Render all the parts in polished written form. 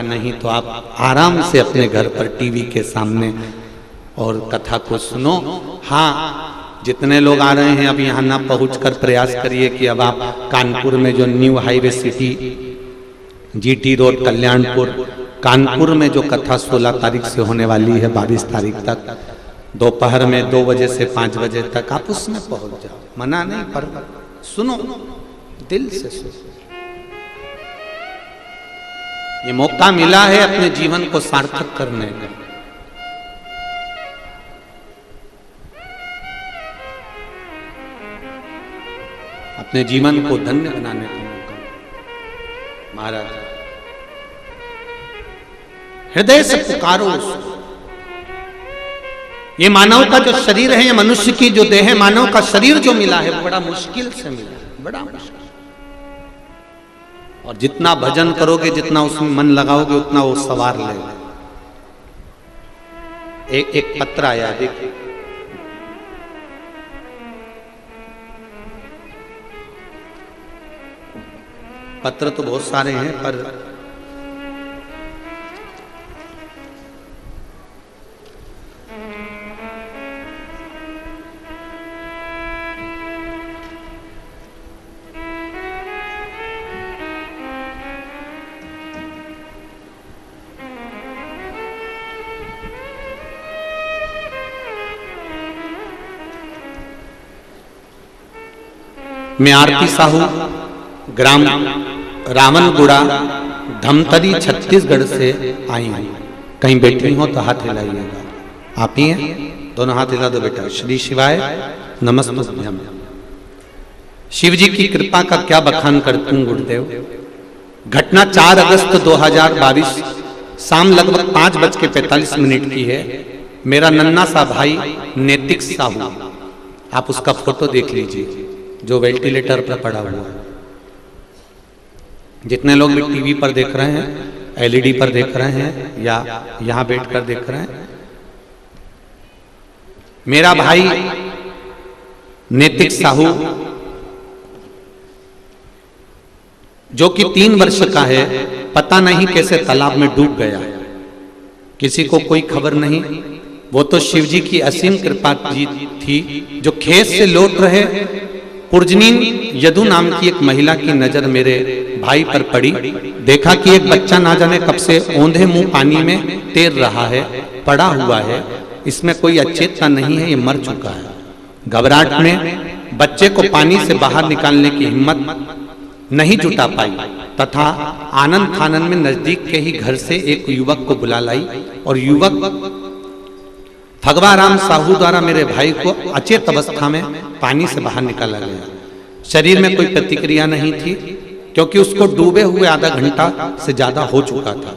नहीं तो आप आराम से अपने घर पर टीवी के सामने और कथा को सुनो। हाँ, जितने लोग आ रहे हैं अब यहाँ ना पहुँचकर प्रयास करिए कि अब आप कानपुर में जो new highway city GT road Kalyanpur Kanpur में जो कथा 16 तारीख से होने वाली है 22 तारीख तक दोपहर में 2 बजे से 5 बजे तक आप उसमें पहुंच जाओ। मना नहीं, पर सुनो, दिल से सुनो। ये मौका मिला है अपने जीवन को सार्थक करने का। अपने जीवन को धन्य बनाने का मौका। महाराज हृदय से पुकारो उसको। ये मानव का जो शरीर है, ये मनुष्य की जो देह है, मानव का शरीर जो मिला है वो बड़ा मुश्किल से मिला है, बड़ा मुश्किल। और जितना भजन करोगे, जितना उसमें मन लगाओगे, उतना वो सवार लेगा। एक पत्र आया, देखिए। पत्र तो बहुत सारे हैं, पर मैं आरती साहू, ग्राम रावणगुड़ा, धमतरी, छत्तीसगढ़ से आई हूं। कहीं बैठी हो तो हाथ हिलाइएगा। आप ही हैं? दोनों हाथ हिला दो बेटा। श्री शिवाय नमस्तुभ्यम। शिव जी की कृपा का क्या बखान करती हूँ गुरुदेव। घटना 4 अगस्त 2022 शाम लगभग 5:45 की है। मेरा नन्ना सा भाई नैतिक साहू, आप उसका फोटो देख लीजिए, जो वेंटिलेटर पर पड़ा हुआ है। जितने लोग भी टीवी पर देख रहे हैं, एलईडी पर देख रहे हैं या यहां बैठकर देख रहे हैं, मेरा भाई नैतिक साहू जो कि 3 वर्ष का है, पता नहीं कैसे तालाब में डूब गया। किसी को कोई खबर नहीं। वो तो शिव जी की असीम कृपा जी थी। जो खेत से लौट रहे पुरजनीन यदु नाम की एक महिला की नजर मेरे भाई पर पड़ी। देखा कि एक बच्चा ना जाने कब से औंधे मुंह पानी में तैर रहा है, पड़ा हुआ है। इसमें कोई अचेतता नहीं है, ये मर चुका है। घबराहट में बच्चे को पानी से बाहर निकालने की हिम्मत नहीं जुटा पाई तथा आनंद फानन में नजदीक के ही घर से एक युवक को बुला लाई और युवक भगवाराम साहू द्वारा मेरे भाई को अचेत अवस्था में पानी से बाहर निकाला गया। शरीर में कोई प्रतिक्रिया नहीं थी क्योंकि उसको डूबे हुए आधा घंटा से ज्यादा हो चुका था।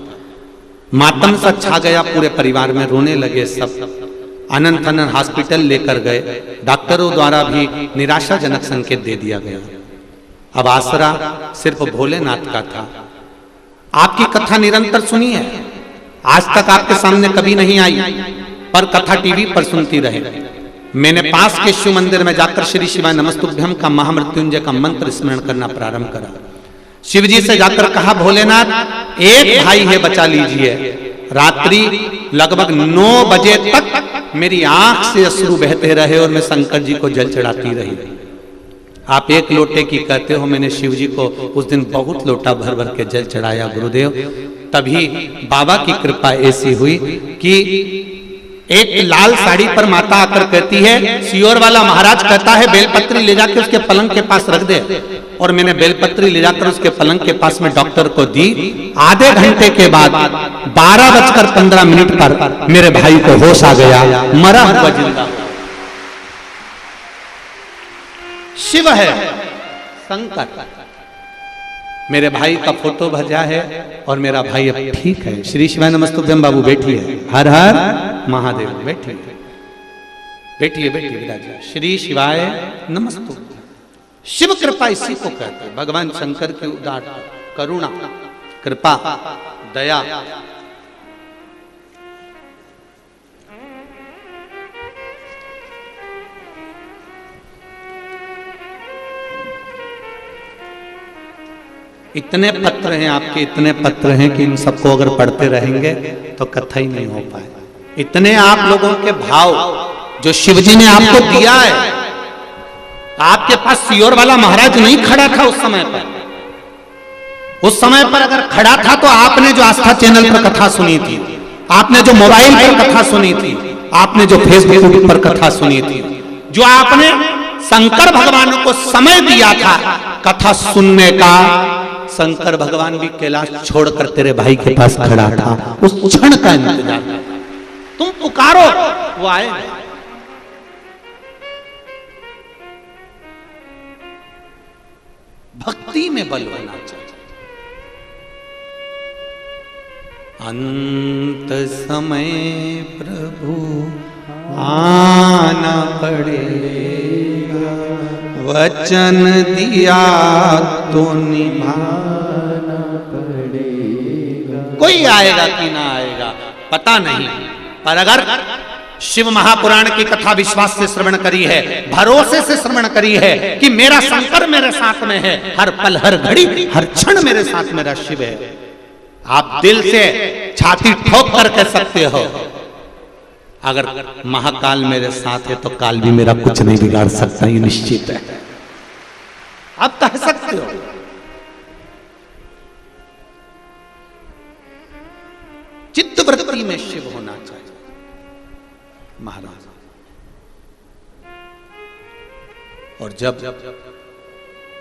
मातम सा छा गया पूरे परिवार में, रोने लगे सब। अनंत अनंत हॉस्पिटल लेकर गए। डॉक्टरों द्वारा भी निराशाजनक संकेत दे दिया गया। अब आसरा सिर्फ भोलेनाथ का था। आपकी कथा निरंतर सुनी है, आज तक आपके सामने कभी नहीं आई, पर कथा टीवी पर सुनती रहे। मैंने पास के शिव मंदिर में जाकर श्री शिवाय नमस्तुभ्यम का महामृत्युंजय का मंत्र स्मरण करना प्रारंभ करा। शिव जी से जाकर कहा, भोलेनाथ एक भाई है, बचा लीजिए। रात्रि लगभग 9 बजे तक मेरी आंख से अश्रु बहते रहे और मैं शंकर जी को जल चढ़ाती रही। आप 1 लोटे की कहते हो, मैंने शिव जी को उस दिन बहुत लोटा भर भर के जल चढ़ाया गुरुदेव। तभी बाबा की कृपा ऐसी हुई कि एक लाल साड़ी पर माता आकर कहती है, सियोर वाला महाराज कहता है बेलपत्री ले जाकर उसके पलंग के पास रख दे। और मैंने बेलपत्री ले जाकर उसके पलंग के पास में डॉक्टर को दी। आधे घंटे के बाद 12:15 पर मेरे भाई को होश आ गया, मरा हुआ जिंदा। शिव है शंकर। मेरे भाई का फोटो भजा है और मेरा भाई अब ठीक है। श्री शिवाय नमस्तुभ्यम। बाबू बैठिए। हर हर महादेव। बैठिए बैठिए बैठिए विराजिए। श्री शिवाय नमस्तुभ्यम। शिव कृपा इसी को कहते हैं। भगवान शंकर की उदार करुणा, कृपा, दया। इतने पत्र हैं आपके, इतने पत्र हैं कि इन सबको अगर पढ़ते रहेंगे तो कथा ही नहीं हो पाए। इतने आप लोगों के भाव जो शिवजी ने आपको दिया है। आपके पास सियोर वाला महाराज नहीं खड़ा था उस समय पर। उस समय पर अगर खड़ा था तो आपने जो आस्था चैनल पर कथा सुनी थी, आपने जो मोबाइल पर कथा सुनी थी, आपने जो फेसबुक पर कथा सुनी थी, जो आपने शंकर भगवान को समय दिया था कथा सुनने का, शंकर भगवान भी कैलाश छोड़कर तेरे भाई के पास खड़ा था। उस क्षण का इंतजार, तुम पुकारो वो आए। भक्ति में बल होना चाहिए। अंत समय प्रभु आना पड़ेगा, वचन दिया तो निभाना पड़ेगा। कोई आएगा कि ना आएगा पता नहीं, पर अगर शिव महापुराण की कथा विश्वास से श्रवण करी है, भरोसे से श्रवण करी है कि मेरा शंकर मेरे साथ में है, हर पल हर घड़ी हर क्षण मेरे साथ मेरा शिव है, आप दिल से छाती ठोक कर कह सकते हो अगर महाकाल मेरे साथ है तो काल भी मेरा कुछ नहीं बिगाड़ सकता, ये निश्चित है। आप कह सकते हो। चित्त वृत्ति में शिव होना चाहिए महाराज। और जब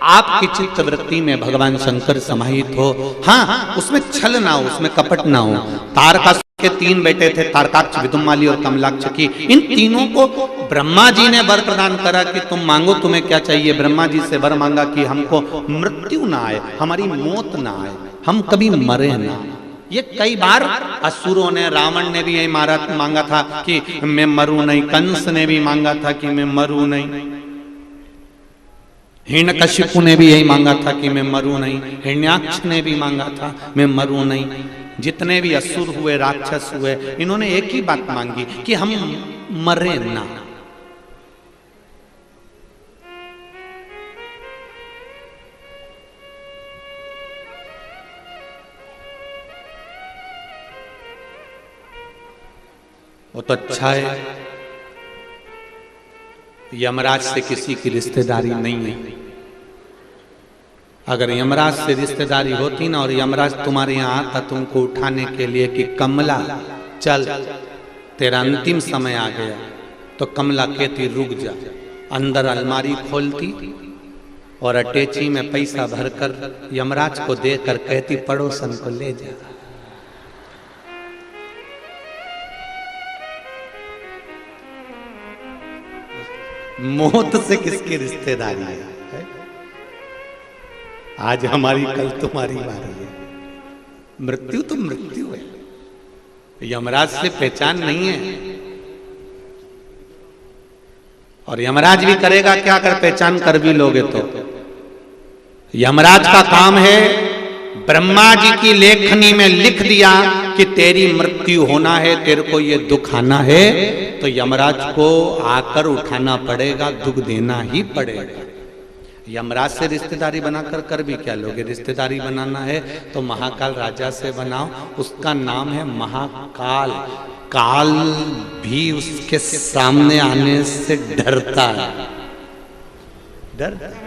आपकी चित्त वृत्ति में भगवान शंकर समाहित हो, हाँ उसमें छल ना हो, उसमें कपट ना हो। तारकासुर के 3 बेटे थे, तारकाक्ष, विदुमाली और कमलाक्ष की। इन तीनों को ब्रह्मा जी ने वर प्रदान करा कि तुम मांगो तुम्हें क्या चाहिए। ब्रह्मा जी से वर मांगा कि हमको मृत्यु ना आए, हमारी मौत ना आए, हम कभी मरे ना। ये कई बार असुरों ने, रावण ने भी यही मांगा था कि मैं मरूं नहीं, कंस ने भी मांगा था कि मैं मरूं नहीं, हिरण्यकशिपु ने भी यही मांगा था कि मैं मरूं नहीं, हिरण्याक्ष ने भी मांगा था मैं मरूं नहीं। जितने भी असुर हुए, राक्षस हुए, इन्होंने एक ही बात मांगी कि हम मरे ना। वो तो अच्छा है यमराज से किसी की रिश्तेदारी नहीं है। अगर यमराज से रिश्तेदारी होती ना और यमराज तुम्हारे यहाँ आता तुमको उठाने के लिए कि कमला चल तेरा अंतिम समय आ गया, तो कमला कहती रुक जा, अंदर अलमारी खोलती और अटैची में पैसा भरकर यमराज को देकर कहती पड़ोसन को ले जा। मौत से किसकी रिश्तेदारी है? आज हमारी कल तुम्हारी बारी है। मृत्यु तो मृत्यु है, यमराज से पहचान नहीं है। और यमराज भी करेगा क्या अगर पहचान कर भी लोगे तो? यमराज का काम है, ब्रह्मा जी की लेखनी में लिख दिया कि तेरी मृत्यु होना है, तेरे को ये दुख आना है, तो यमराज को आकर उठाना पड़ेगा, दुख देना ही पड़ेगा। यमराज से रिश्तेदारी बनाकर कर भी क्या लोगे? रिश्तेदारी बनाना है तो महाकाल राजा से बनाओ, उसका नाम है महाकाल। काल भी उसके सामने आने से डरता है, डरता है।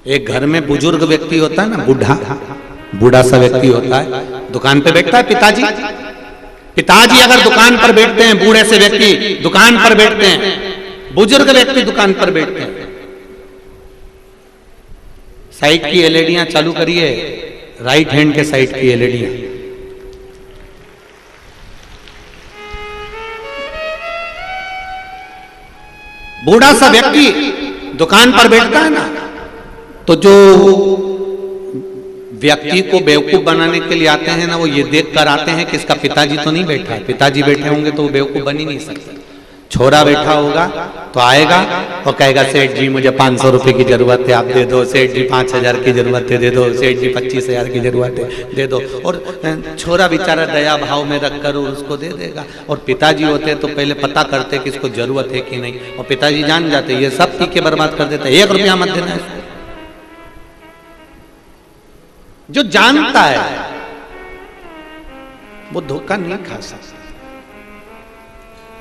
एक घर में बुजुर्ग व्यक्ति होता है ना, बूढ़ा सा व्यक्ति होता है, दुकान पे बैठता है पिताजी अगर दुकान पर बैठते हैं, बूढ़े से व्यक्ति दुकान पर बैठते हैं, बुजुर्ग व्यक्ति दुकान पर बैठते हैं। साइड की एलईडियां चालू करिए, राइट हैंड के साइड की एलईडियां। बूढ़ा सा व्यक्ति दुकान पर बैठता है ना, तो जो व्यक्ति को बेवकूफ बनाने के लिए आते हैं ना, वो ये देख कर आते हैं कि इसका पिताजी तो नहीं बैठा है। पिताजी बैठे होंगे तो वो बेवकूफ बन ही नहीं सकते। छोरा बैठा होगा तो आएगा और कहेगा सेठ जी मुझे 500 रुपए की जरूरत है, आप दे दो। सेठ जी 5000 की जरूरत है, दे दो। सेठ जी 25000 की जरूरत है, दे दो। और छोरा बेचारा दया भाव में रख कर उसको दे देगा। और पिताजी होते तो पहले पता करते कि इसको जरूरत है कि नहीं, और पिताजी जान जाते ये सब पी के बर्बाद कर देते, 1 रुपया मत देना। जो जानता है वो धोखा नहीं खा सकता।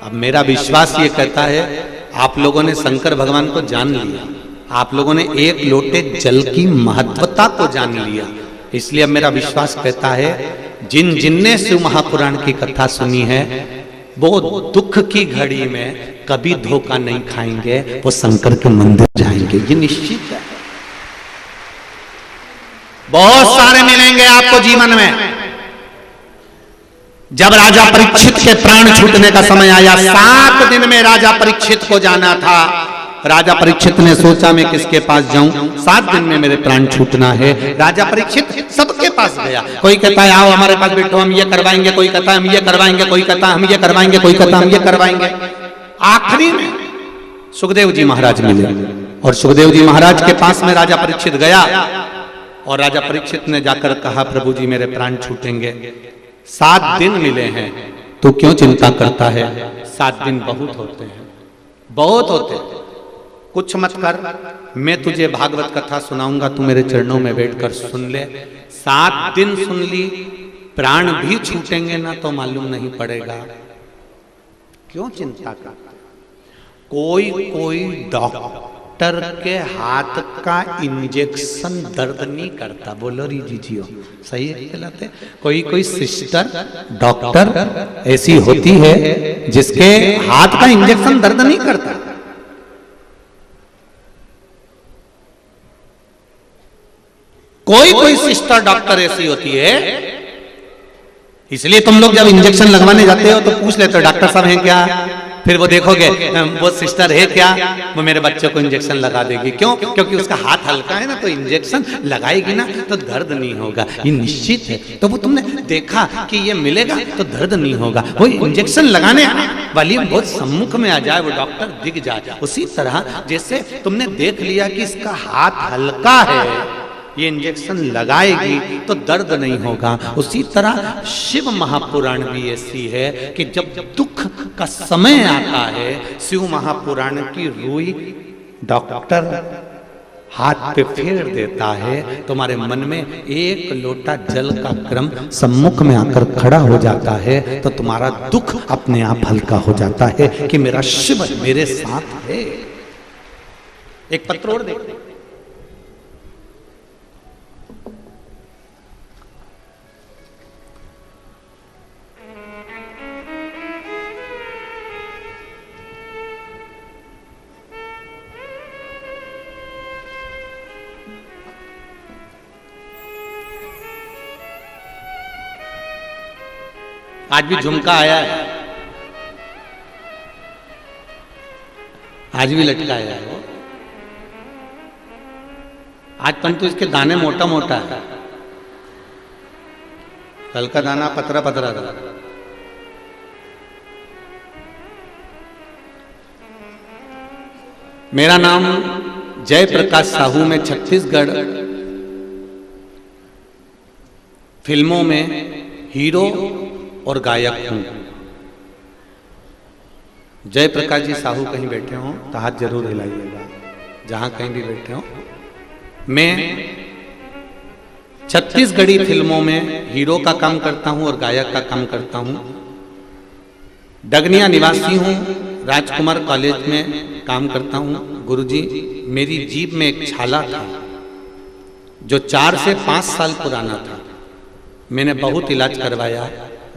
अब मेरा विश्वास ये कहता है आप लोगों ने शंकर भगवान को जान लिया, आप लोगों ने 1 लोटे जल की महत्वता को जान लिया। इसलिए अब मेरा विश्वास कहता है जिन जिनने शिव महापुराण की कथा सुनी है वो दुख की घड़ी में कभी धोखा नहीं खाएंगे, वो शंकर के मंदिर जाएंगे, ये निश्चित है। बहुत सारे मिलेंगे आपको जीवन में। जब राजा परीक्षित के प्राण छूटने का समय आया, 7 दिन में राजा परीक्षित को जाना था। राजा परीक्षित ने सोचा मैं किसके पास जाऊं, 7 दिन में मेरे प्राण छूटना है। राजा परीक्षित सबके पास गया। कोई कहता है आओ हमारे पास बैठो, हम ये करवाएंगे। कोई कहता है हम ये करवाएंगे। कोई कहता है हम ये करवाएंगे। कोई कहता है हम ये करवाएंगे। आखिरी में सुखदेव जी महाराज मिले और सुखदेव जी महाराज के पास में राजा परीक्षित गया और राजा परीक्षित ने जाकर कहा प्रभु जी मेरे प्राण छूटेंगे, 7 दिन मिले हैं, तू क्यों चिंता करता है? 7 दिन बहुत होते हैं, बहुत होते हैं। कुछ मत कर, मैं तुझे भागवत कथा सुनाऊंगा, तू मेरे चरणों में बैठकर सुन ले। 7 दिन सुन ली, प्राण भी छूटेंगे ना तो मालूम नहीं पड़ेगा, क्यों चिंता करता? कोई कोई डॉक्टर के हाथ का इंजेक्शन दर्द नहीं करता। बोलो री जीजियो, सही है कहलाते। कोई कोई सिस्टर डॉक्टर ऐसी होती है जिसके हाथ का इंजेक्शन दर्द नहीं करता। कोई कोई सिस्टर डॉक्टर ऐसी होती है, इसलिए तुम लोग जब इंजेक्शन लगवाने जाते हो तो पूछ लेते हो डॉक्टर साहब हैं क्या? फिर वो देखोगे वो सिस्टर है क्या, वो मेरे बच्चे को इंजेक्शन लगा देगी। क्यों? क्योंकि उसका हाथ हल्का है ना, तो इंजेक्शन लगाएगी ना तो दर्द नहीं होगा, ये निश्चित है। तो वो तुमने देखा कि ये मिलेगा तो दर्द नहीं होगा। वो इंजेक्शन लगाने वाली बहुत सम्मुख में आ जाए, वो डॉक्टर दिख जाए। उसी तरह जैसे तुमने देख लिया कि इसका हाथ हल्का है, ये इंजेक्शन लगाएगी तो दर्द नहीं होगा। उसी तरह शिव महापुराण भी ऐसी है कि जब दुख का समय आता है, शिव महापुराण की रुई डॉक्टर हाथ पे फेर देता है, तुम्हारे मन में 1 लोटा जल का क्रम सम्मुख में आकर खड़ा हो जाता है, तो तुम्हारा दुख अपने आप हल्का हो जाता है कि मेरा शिव मेरे साथ है। एक पत्र और देखो, आज भी झुमका आया है, आज भी लटकाया है। आज परंतु इसके दाने मोटा मोटा है, कल का दाना पतरा पतरा था। मेरा नाम जय प्रकाश साहू, में छत्तीसगढ़ फिल्मों में हीरो और गायक हूं। जय प्रकाश जी साहू कहीं बैठे हो तो हाथ जरूर हिलाइएगा, जहां कहीं भी बैठे हो। मैं छत्तीसगढ़ी फिल्मों में हीरो का काम करता हूं और गायक का काम करता हूं। डगनिया निवासी हूं, राजकुमार कॉलेज में काम करता हूं। गुरुजी, मेरी जीभ में एक छाला था जो 4 से 5 साल पुराना था। मैंने बहुत इलाज करवाया,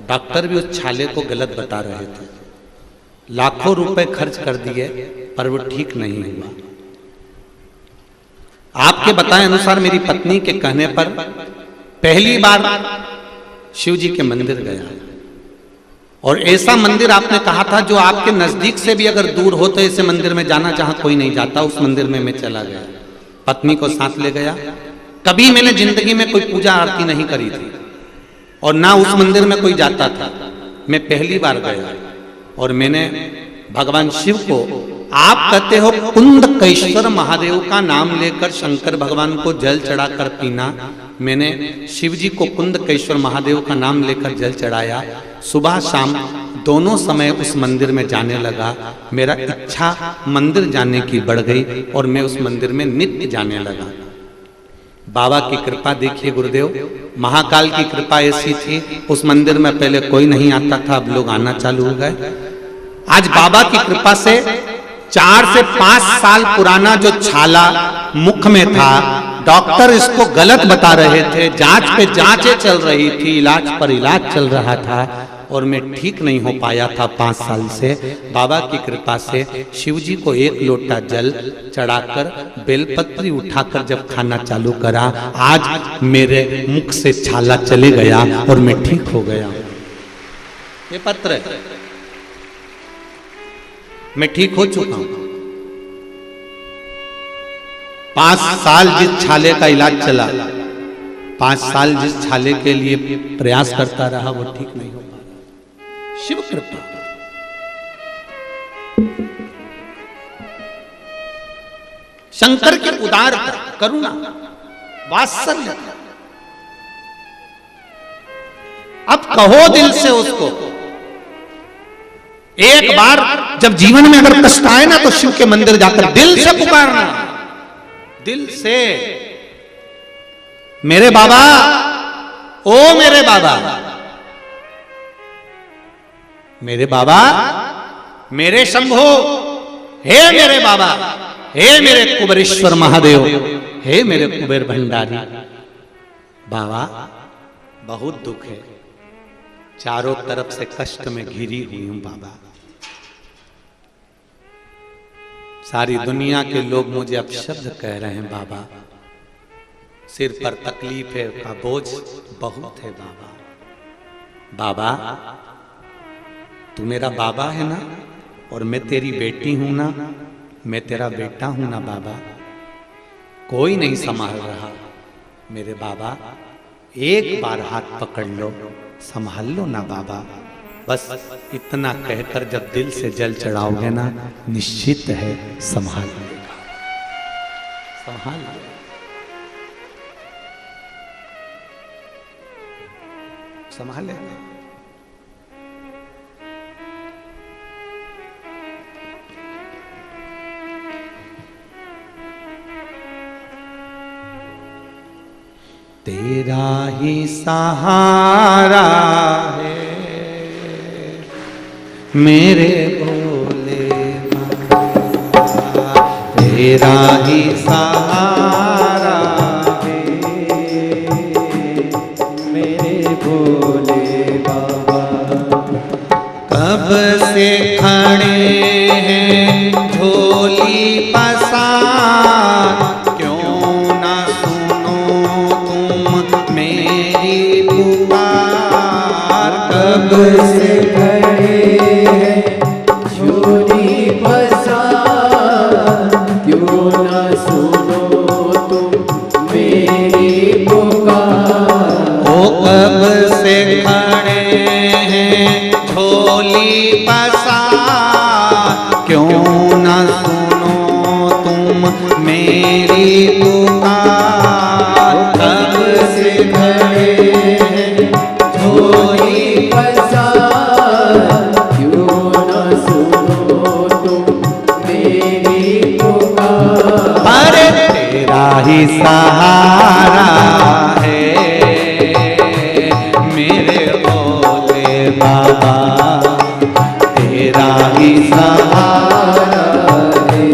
डॉक्टर भी उस छाले को गलत बता रहे थे, लाखों रुपए खर्च कर दिए पर वो ठीक नहीं हुआ। आपके बताए अनुसार मेरी पत्नी के कहने पर पहली बार शिव जी के मंदिर गया, और ऐसा मंदिर आपने कहा था जो आपके नजदीक से भी अगर दूर हो तो ऐसे मंदिर में जाना जहां कोई नहीं जाता, उस मंदिर में मैं चला गया, पत्नी को साथ ले गया। कभी मैंने जिंदगी में कोई पूजा आरती नहीं करी थी और ना उस मंदिर में कोई जाता था। मैं पहली बार गया और मैंने भगवान शिव को आप कहते हो कुंदकेश्वर महादेव का नाम लेकर शंकर भगवान को जल चढ़ाकर पीना। मैंने शिव जी को कुंदकेश्वर महादेव का नाम लेकर जल चढ़ाया। सुबह शाम दोनों समय उस मंदिर में जाने लगा। मेरा इच्छा मंदिर जाने की बढ़ गई और मैं उस मंदिर में नित्य जाने लगा। बाबा की कृपा देखिए गुरुदेव, महाकाल की कृपा ऐसी थी, उस मंदिर में पहले कोई नहीं आता था, अब लोग आना चालू हो गए। आज बाबा की कृपा से 4 से 5 साल पुराना जो छाला मुख में था, डॉक्टर इसको गलत बता रहे थे, जांच पे जांचें चल रही थी, इलाज पर इलाज चल रहा था और मैं ठीक नहीं हो पाया था 5 साल से। बाबा की कृपा से शिव जी को 1 लोटा जल चढ़ाकर बेलपत्री उठाकर जब खाना चालू करा, आज मेरे मुख से छाला चले गया और मैं ठीक हो गया। ये पत्र है, मैं ठीक हो चुका हूं। 5 साल जिस छाले का इलाज चला, 5 साल जिस छाले के लिए प्रयास करता रहा, वो ठीक नहीं हो पाया। शिव कृपा, शंकर की उदारता, करुणा, वात्सल्य। अब कहो दिल से उसको, एक बार जब जीवन में अगर कष्ट आए ना तो शिव के मंदिर जाकर दिल से पुकारना, दिल से, मेरे बाबा, ओ मेरे बाबा, मेरे बाबा, मेरे शंभो, हे मेरे बाबा, हे मेरे कुबेरेश्वर महादेव, हे मेरे कुबेर भंडारी। बाबा बहुत दुख है, चारों तरफ से कष्ट में घिरी हुई हूं बाबा। सारी दुनिया के लोग मुझे अपशब्द कह रहे हैं बाबा, सिर पर तकलीफ है का बोझ बहुत है बाबा। बाबा तू मेरा बाबा है ना, और मैं तेरी बेटी हूं ना, मैं तेरा बेटा हूं ना बाबा। कोई नहीं संभाल रहा मेरे बाबा, एक बार हाथ पकड़ लो, संभाल लो ना बाबा। बस इतना कहकर जब दिल से जल चढ़ाओगे ना, निश्चित है संभाल लेगा, संभाल लेगा, संभालेगा। तेरा ही सहारा है मेरे भोले बाबा, तेरा ही सहारा है मेरे भोले बाबा। कब से खड़े हैं झोली पसार, क्यों ना सुनो तुम मेरी पुकार। कब से खड़े हैं झोली पसार, क्यों ना सुनो तुम मेरी पुकार। ओ कब से खड़े हैं झोली पसार, क्यों ना सुनो तुम मेरी पुकार। कब से खड़े हैं झोली पसार, क्यों ना सुनो तुम मेरी पुकार। अरे तेरा ही सहारा है मेरे भोले बाबा, तेरा ही सहारा है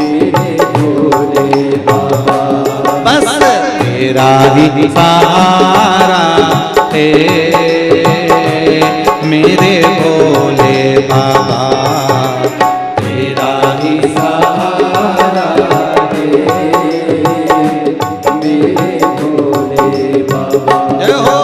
मेरे भोले बाबा। बस तेरा ही सहारा है मेरे भोले बाबा, तेरा ही सहारा है मेरे भोले बाबा। जय हो।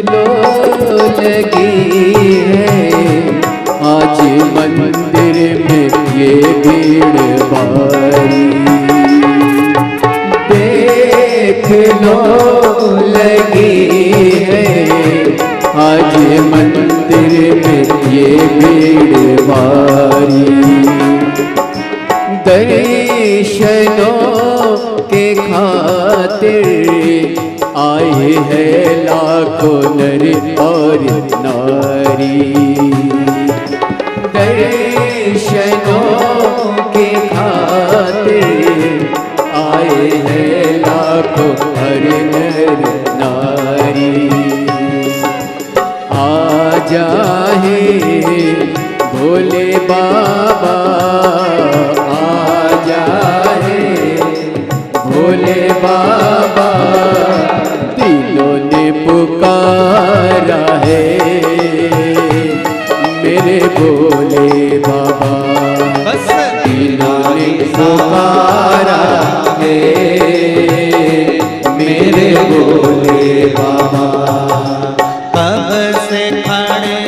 लो लगी है आज मंदिर में ये भीड़ भारी, देख लो लगी है आज मंदिर में ये भीड़ भारी। दर्शनों के खातिर आए हैं लाखों नर और नारी, दर्शनों के खातिर आए हैं लाखों हर नर नारी। आ जाए भोले बाबा, आ जाए भोले बाबा, दिलों ने पुकारा है मेरे भोले बाबा, दिलों ने पुकारा है मेरे भोले बाबा। कब से खड़े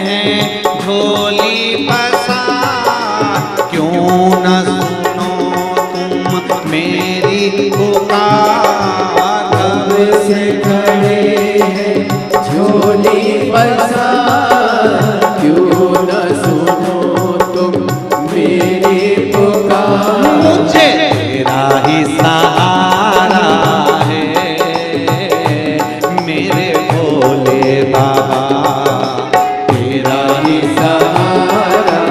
हैं झोली पसार, क्यों न सुनो तुम मेरी पुकार। कब से खड़े हैं झोली पसार, क्यों न सुनो तुम मेरी पुकार। मुझे तेरा ही सहारा है मेरे भोले बाबा, तेरा ही सहारा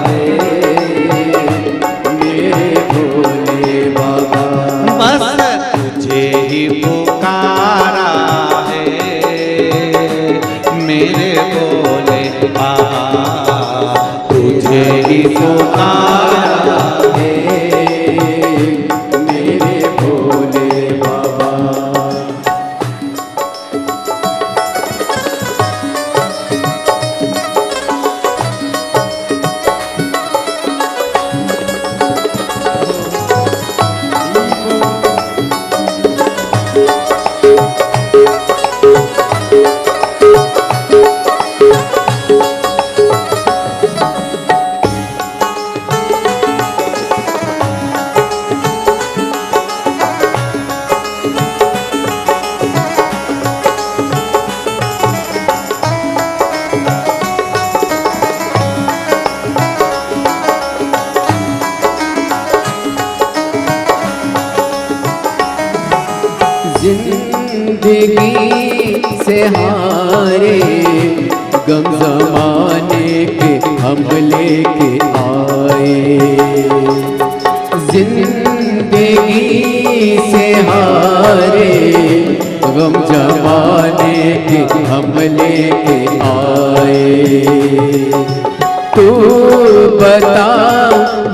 है मेरे भोले बाबा। बस तुझे ही पुकारा है मेरे भोले बाबा, तुझे ही पुकारा है मेरे भोले बाबा। जिंदगी से हारे गम ज़माने के हम लेके आए, जिंदगी से हारे गम ज़माने के हम लेके आए। तू बता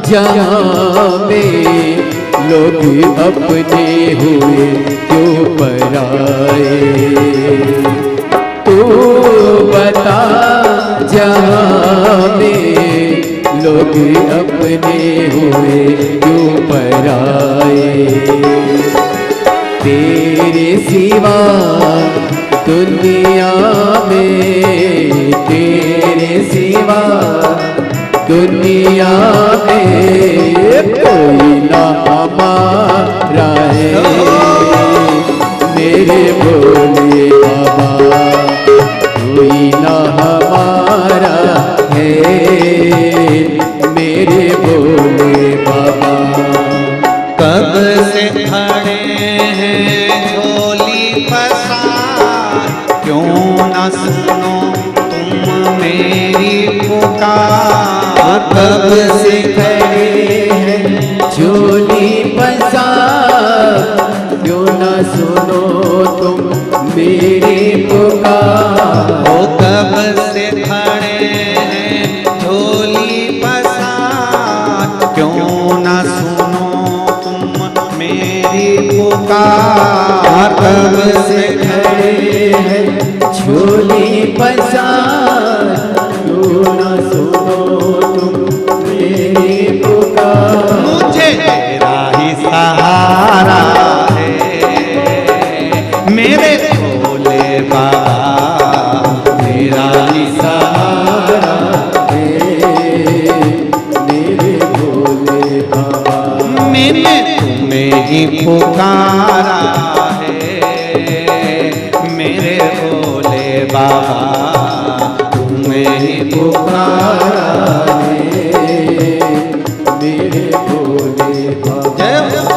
जहाँ में लोग अपने हुए क्यों पराए, तू बता जहाँ में लोग अपने हुए क्यों पराए। तेरे सिवा दुनिया में, तेरे सिवा दुनिया में कोई ना हमारा है मेरे भोले बाबा, कोई ना हमारा है मेरे भोले बाबा। कब से खड़े हैं झोली पसार, क्यों न सुनो तुम मेरी पुकार। कब से खड़े हैं झोली पसार, क्यों न सुनो तुम मेरी पुकार। ओ कब से खड़े हैं झोली पसार, क्यों न सुनो तुम मेरी पुकार। कब से खड़े हैं झोली पसार, क्यों न सुनो तुम मेरी पुकार। मुझे तेरा ही सहारा है मेरे भोले बाबा, मेरे भोले बाबा तुम्हें ही पुकारा है मेरे भोले बाबा। जय हो।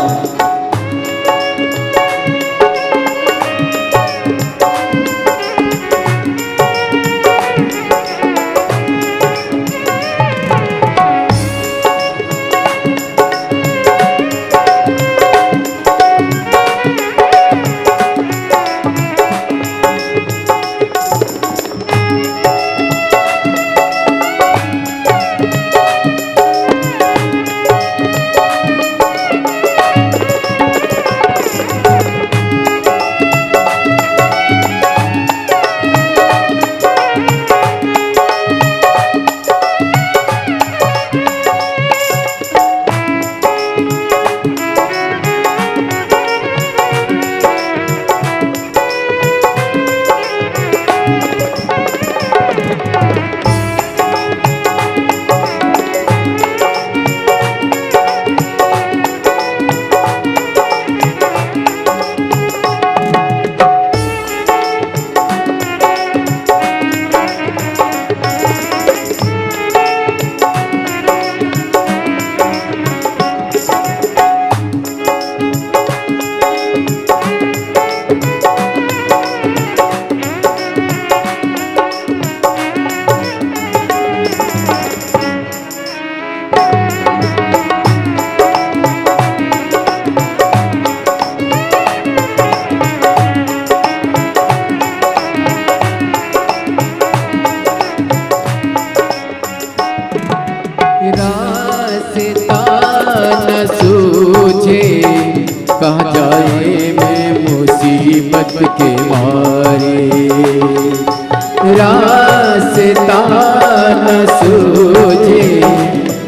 रास्ता न सूझे कहाँ जाए मैं मुसीबत के मारे। रास्ता न सूझे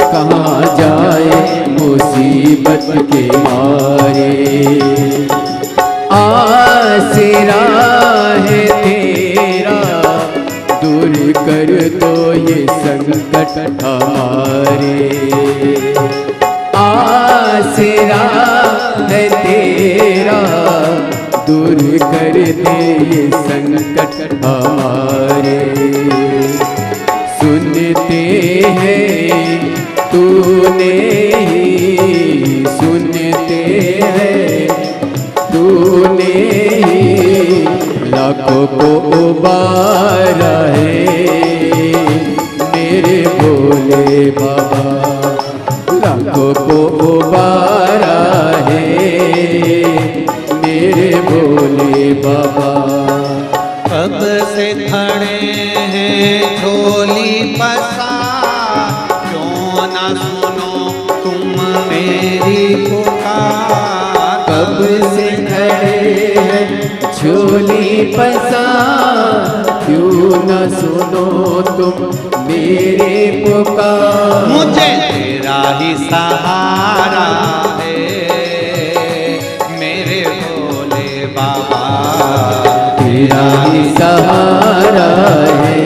कहाँ जाए मुसीबत के मारे। आसरा है तेरा दूर कर दो ये संकट हमारे। आसरा है तेरा दूर कर दे ये संकट हमारे। सुनते हैं तूने ही सुनते हैं तूने ही लाखों को उबारा है मेरे भोले बाबा। लाखों को उबारा है मेरे भोले बाबा। कब से खड़े हैं झोली पसार, क्यों ना सुनो तुम मेरी पुकार। कब से खड़े हैं झोली पसार, क्यों न सुनो तुम मेरे पुकार। मुझे तेरा ही सहारा है मेरे भोले बाबा। तेरा ही सहारा है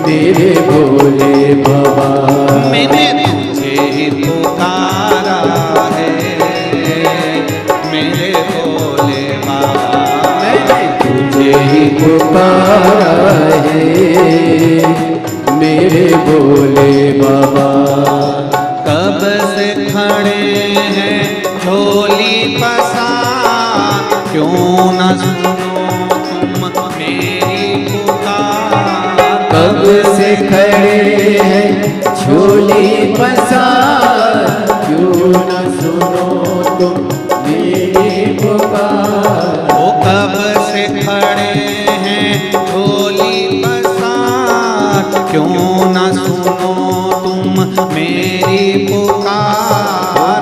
मेरे भोले बाबा। मैंने तुझे ही पुकारा है मेरे भोले बाबा। मैंने तुझे ही पुकारा है मेरे भोले बाबा। कब से खड़े हैं झोली पसार, क्यों न सुनो तुम मेरी पुकार। कब से खड़े हैं झोली पसार, क्यों न सुनो तुम मेरी पुकार। वो कब से खड़े हैं झोली पसार, क्यों न सुनो तुम मेरी पुकार।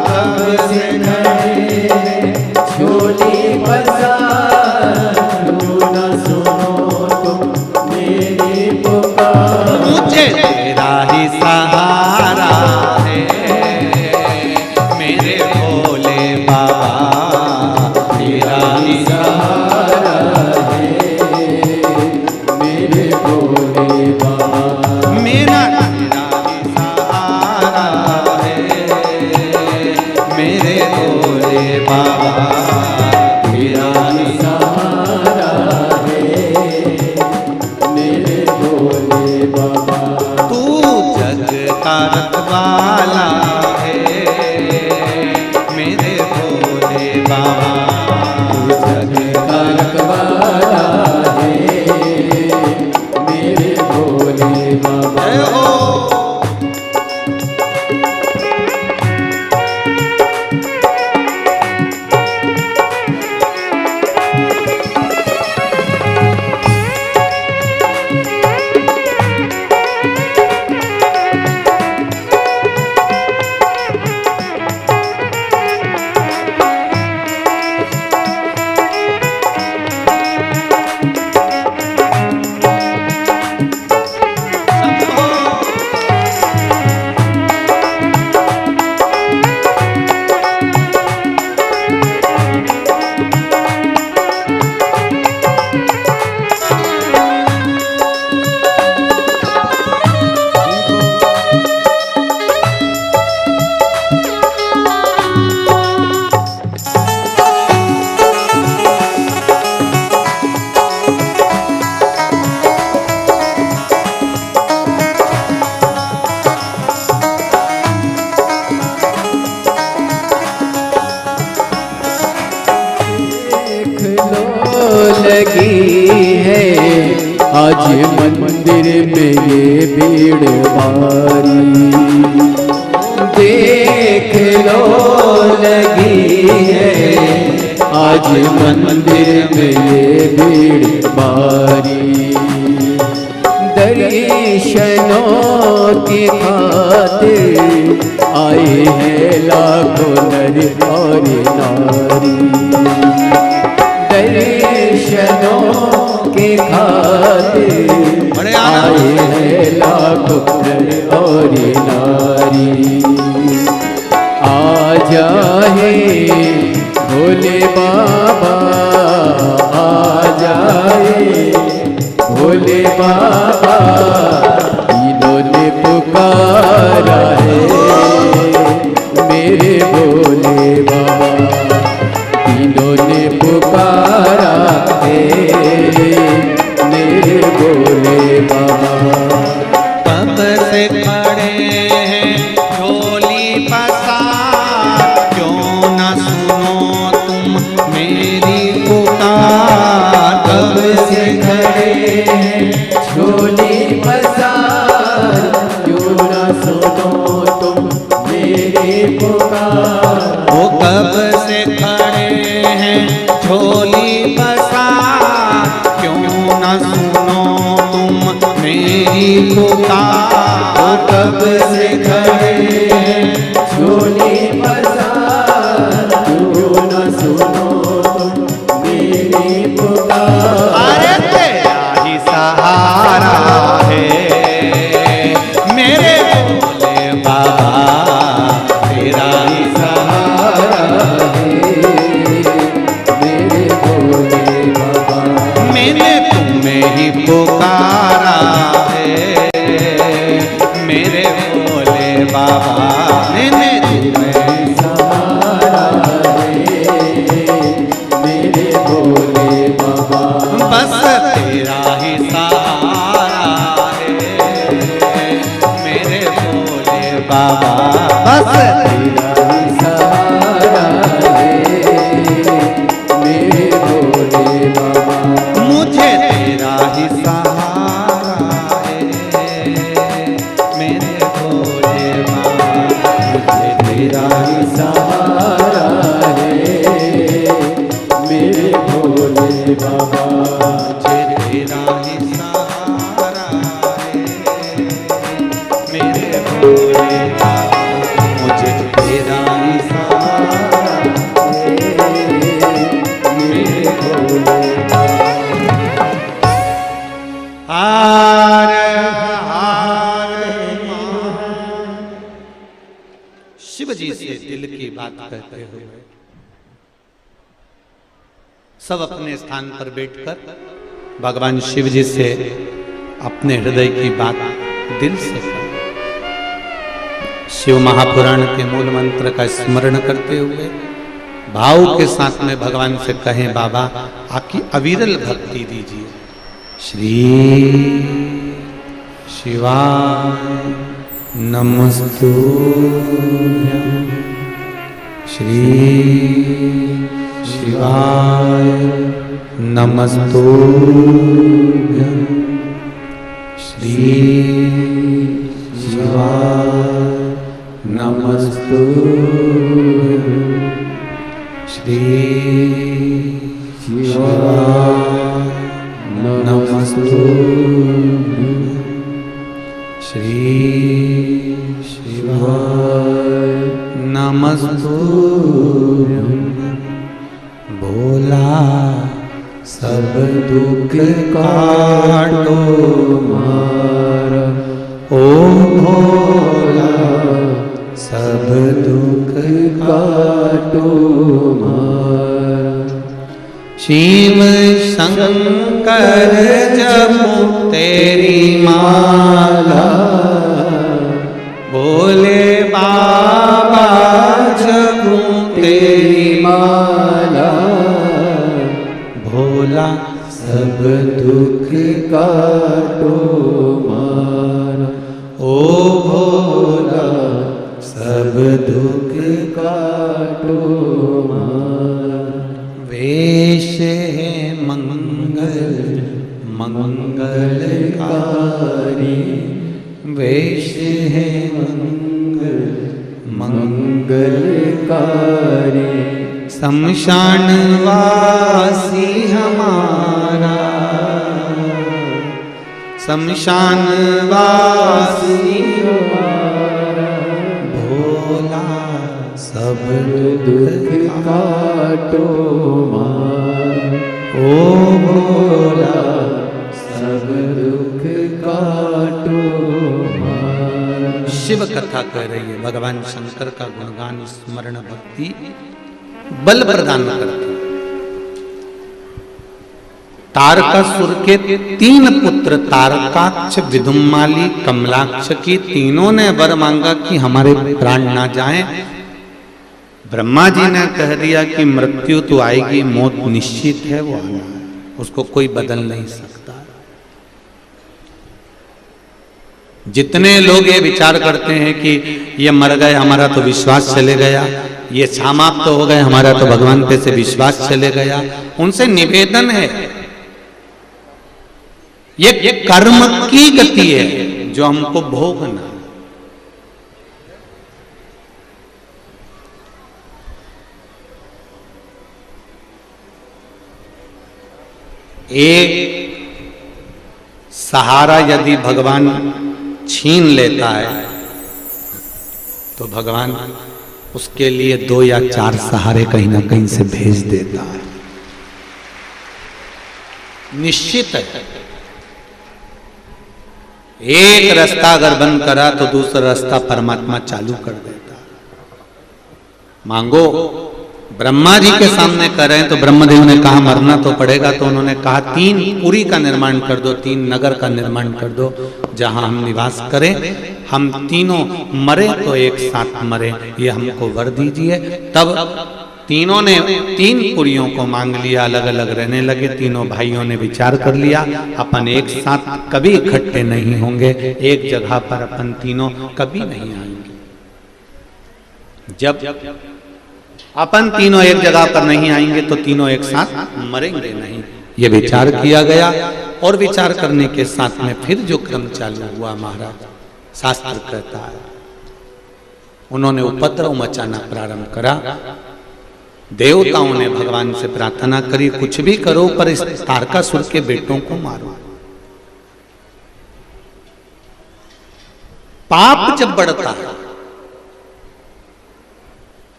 कब से खड़े हैं झोली पसार, क्यों न सुनो तुम मेरी पुकार। मुझे तेरा ही सहारा है आज मंदिर में ये भीड़ भारी, देख लो लगी है आज मंदिर में ये भीड़ भारी। दर्शनों की खातिर आए हैं लाखों नर और नारी, दर्शनों के खातिर आए हैं लाखों नर और नारी। आ जाए भोले बाबा, आ जाए भोले बाबा, इन्होंने पुकारा है मेरे भोले बाबा, इन्होंने पुकारा है मेरे भोले बाबा। कब से खड़े हैं झोली पसार, क्यों न सुनो तुम मेरी पुकार। कब से खड़े हैं झोली पसार, क्यों न सुनो तुम मेरी पुकार। वो कब से खड़े हैं झोली पसार, क्यों न सुनो तुम मेरी पुकार। वो कब से खड़े हैं झोली पसार, क्यों न सुनो तुम मेरी पुकार। अरे तेरा ही सहारा है मेरे भोले बाबा, तेरा ही सहारा है मेरे भोले बाबा। मैंने तुम्हें ही पुकारा है मेरे भोले बाबा, मैंने तुम्हें सहारा है मेरे भोले बाबा। बस तेरा ही सहारा है मेरे भोले बाबा, बस तेरा ही सहारा है मेरे भोले बाबा। मुझे तेरा ही सहारा है मेरे भोले बाबा, मुझे तेरा ही सहारा है मेरे भोले बाबा। मुझे तेरा ही सहारा है मेरे भोले बाबा, मुझे तेरा ही सहारा मेरे भोले बाबा। हार हार शिव जी से दिल की बात कहते हुए सब अपने स्थान पर बैठकर भगवान शिव जी से अपने हृदय की बात दिल से करें। शिव महापुराण के मूल मंत्र का स्मरण करते हुए भाव के साथ में भगवान से कहें, बाबा आपकी अविरल भक्ति दीजिए। श्री शिवाय नमस्तुभ्यं, श्री शिवाय नमस्तुभ्यं, श्री शिवाय नमस्तुभ्यं, श्री शिवाय नमस्तुभ्यं, श्री शिवाय नमस्तुभ्यं। भोला सब दुख काटो मारा, ओ भोला सब दुख काटो मारा। शिव शंकर जपो तेरी माला, भोले बाबा जपो तेरी माला। भोला सब दुख काटो मारा, ओ भोला सब दुख काटो मारा। वेश है मंगल मंगलकारी वेश है मंगलकारी शमशान वासी हमारा, शमशान वासी भोला सब दुख काटो मार, ओ भोला सब दुख काटो मार। शिव कथा कह रही है, भगवान शंकर का गुणगान स्मरण भक्ति बल प्रदान करती है। तारकासुर के 3 पुत्र तारकाक्ष, विदुम्माली, कमलाक्ष की तीनों ने वर मांगा कि हमारे प्राण ना जाएं। ब्रह्मा जी ने कह दिया कि मृत्यु तो आएगी, मौत निश्चित है, वो आना है, उसको कोई बदल नहीं सकता। जितने लोग ये विचार करते हैं कि ये मर गए हमारा तो विश्वास चले गया, ये समाप्त हो गए हमारा तो भगवान पे से विश्वास चले गया, उनसे निवेदन है, ये कर्म की गति है जो हमको भोगना। एक सहारा यदि भगवान छीन लेता है तो भगवान उसके लिए 2 या 4 सहारे कहीं ना कहीं से भेज देता है, निश्चित है। एक रास्ता अगर बंद करा तो दूसरा रास्ता परमात्मा चालू कर देता। मांगो, ब्रह्मा जी के सामने कर रहे हैं तो ब्रह्मदेव ने कहा मरना तो पड़ेगा, तो उन्होंने कहा 3 पुरी का निर्माण कर दो, 3 नगर का निर्माण कर दो जहां हम निवास करें, हम तीनों मरे तो एक साथ मरे, ये हमको वर दीजिए। तब तीनों ने 3 पुरियों को मांग लिया, अलग अलग रहने लगे। तीनों भाइयों ने विचार कर लिया अपन एक साथ कभी इकट्ठे नहीं होंगे, एक जगह पर अपन तीनों कभी नहीं आएंगे। जब अपन तीनों एक जगह पर नहीं आएंगे तो तीनों एक साथ मरेंगे नहीं, ये विचार किया गया। और विचार करने के साथ में फिर जो क्रम चालू हुआ महाराज, शास्त्र कहता है उन्होंने उपद्रव मचाना प्रारंभ करा। देवताओं ने भगवान से प्रार्थना करी कुछ भी करो पर इस तारकासुर के बेटों को मारो। पाप जब बढ़ता है,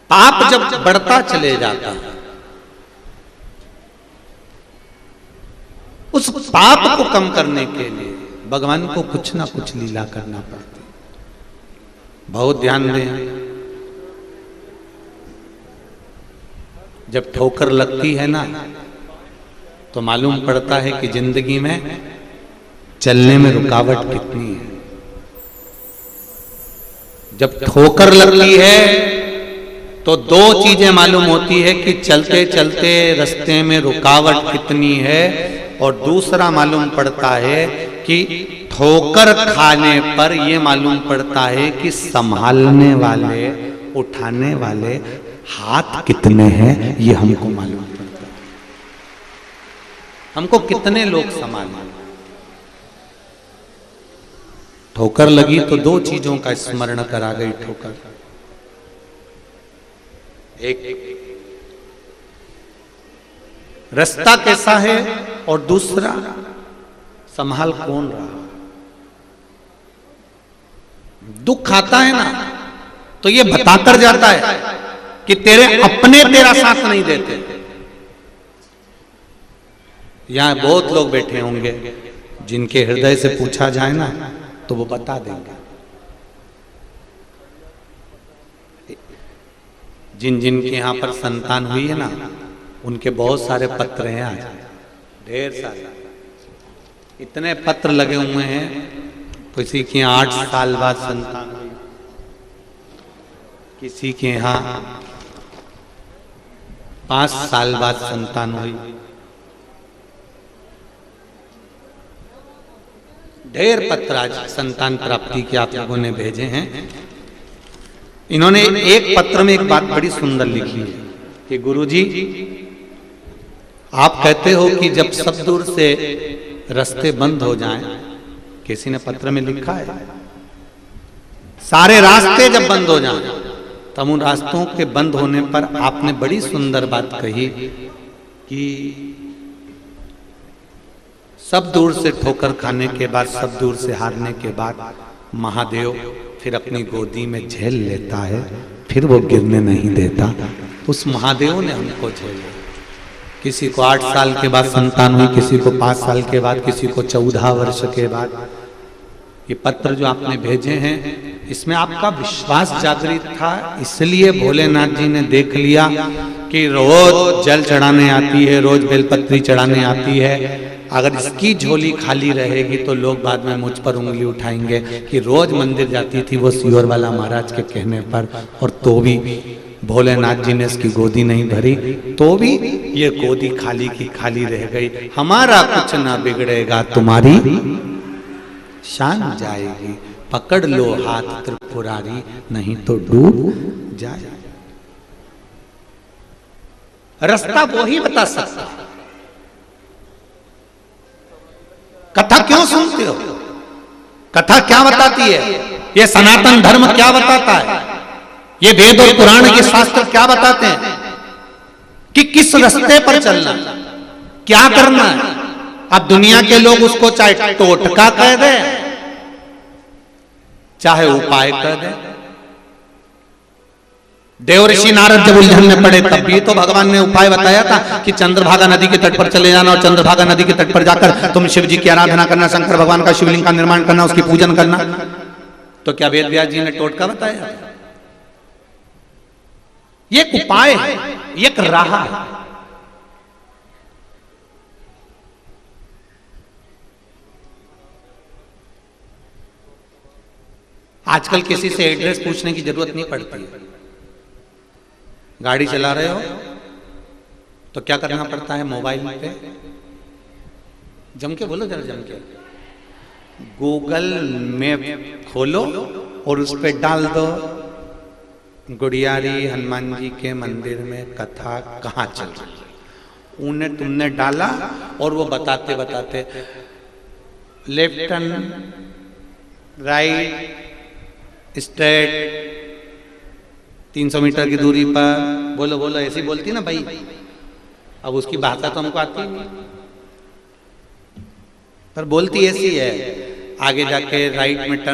पाप जब बढ़ता चले जाता है, उस पाप को कम करने के लिए भगवान को कुछ ना कुछ लीला करना पड़ती। बहुत ध्यान दें, जब ठोकर लगती है ना तो मालूम पड़ता है कि जिंदगी में चलने में रुकावट कितनी है। जब ठोकर लगती है तो 2 चीजें मालूम होती है कि चलते चलते रास्ते में रुकावट कितनी है, और दूसरा मालूम पड़ता है कि ठोकर खाने पर यह मालूम पड़ता है कि संभालने वाले, उठाने वाले हाथ कितने हैं, ये हमको मालूम पड़ता है। हमको कितने लोग संभालें। ठोकर लगी तो 2 चीजों का स्मरण करा गई ठोकर। एक रास्ता कैसा है और दूसरा संभाल कौन रहा। दुख आता है ना तो ये बताकर जाता है कि तेरे अपने तेरा साथ नहीं देते। यहां बहुत लोग बैठे होंगे जिनके हृदय से पूछा जाए ना तो वो बता देंगे। जिन जिन के यहां पर संतान हुई है ना, उनके बहुत सारे पत्र हैं, आज ढेर सारे इतने पत्र लगे हुए हैं। किसी के 8 साल बाद संतान हुई, किसी के यहाँ 5 साल बाद संतान हुई। ढेर पत्र आज संतान प्राप्ति के आप लोगों ने भेजे हैं। इन्होंने एक पत्र में एक बात बड़ी सुंदर लिखी है कि गुरुजी, आप कहते हो कि जब सब दूर से रास्ते बंद हो जाएं, किसी ने पत्र में लिखा है, सारे रास्ते जब बंद हो जाएं, तब उन रास्तों के बंद होने पर आपने बड़ी सुंदर बात कही कि सब दूर से ठोकर खाने के बाद, सब दूर से हारने के बाद महादेव फिर अपनी गोदी में झेल लेता है, फिर वो गिरने नहीं देता। उस महादेव ने हमको झेला। किसी को 8 साल के बाद संतान हुई, किसी को 5 साल के बाद, किसी को 14 वर्ष के बाद। ये पत्र जो आपने भेजे हैं, इसमें आपका विश्वास जागृत था, इसलिए भोलेनाथ जी ने देख लिया कि रोज जल चढ़ाने आती है, रोज बेलपत्री चढ़ाने आती है, अगर इसकी झोली खाली रहेगी तो लोग बाद में मुझ पर उंगली उठाएंगे कि रोज मंदिर जाती थी वो सियोर वाला महाराज के कहने पर, और तो भी भोलेनाथ जी ने इसकी गोदी नहीं भरी, तो भी ये गोदी खाली की खाली रह गई। हमारा कुछ ना बिगड़ेगा, तुम्हारी शान जाएगी, पकड़ लो हाथ त्रिपुरारी, नहीं तो डूब जाए। रास्ता वो ही बता सकता। कथा क्यों सुनते हो? कथा क्या बताती है? ये सनातन धर्म क्या बताता है? ये वेद और पुराण के शास्त्र क्या बताते हैं कि किस रास्ते पर चलना, क्या करना है? अब दुनिया के लोग उसको चाहे टोटका कह दे, चाहे उपाय कह दे। देवऋषि नारद जब उलझन में पड़े, तब भी तो भगवान ने उपाय बताया था कि चंद्रभागा नदी के तट पर चले जाना, और चंद्रभागा नदी के तट पर जाकर तुम शिव जी की आराधना करना, शंकर भगवान का शिवलिंग का निर्माण करना, उसकी पूजन करना। तो क्या वेद व्यास जी ने टोटका बताया? ये एक उपाय है, एक राह है। आजकल किसी से एड्रेस पूछने की जरूरत नहीं पड़ती है। गाड़ी चला रहे हो तो क्या करना पड़ता है? मोबाइल पे जम के बोलो, जरा जम के, गूगल मैप खोलो और उस पे डाल दो गुड़ियारी हनुमान जी के मंदिर में कथा कहाँ चल रही है। उन्हें तुमने डाला और वो बताते बताते left turn, right, straight, 300 metre की दूरी पर, बोलो बोलो, ऐसी बोलती ना भाई। अब उसकी भाषा तो हमको आती नहीं, पर बोलती ऐसी है। आगे जाके राइट में टर्न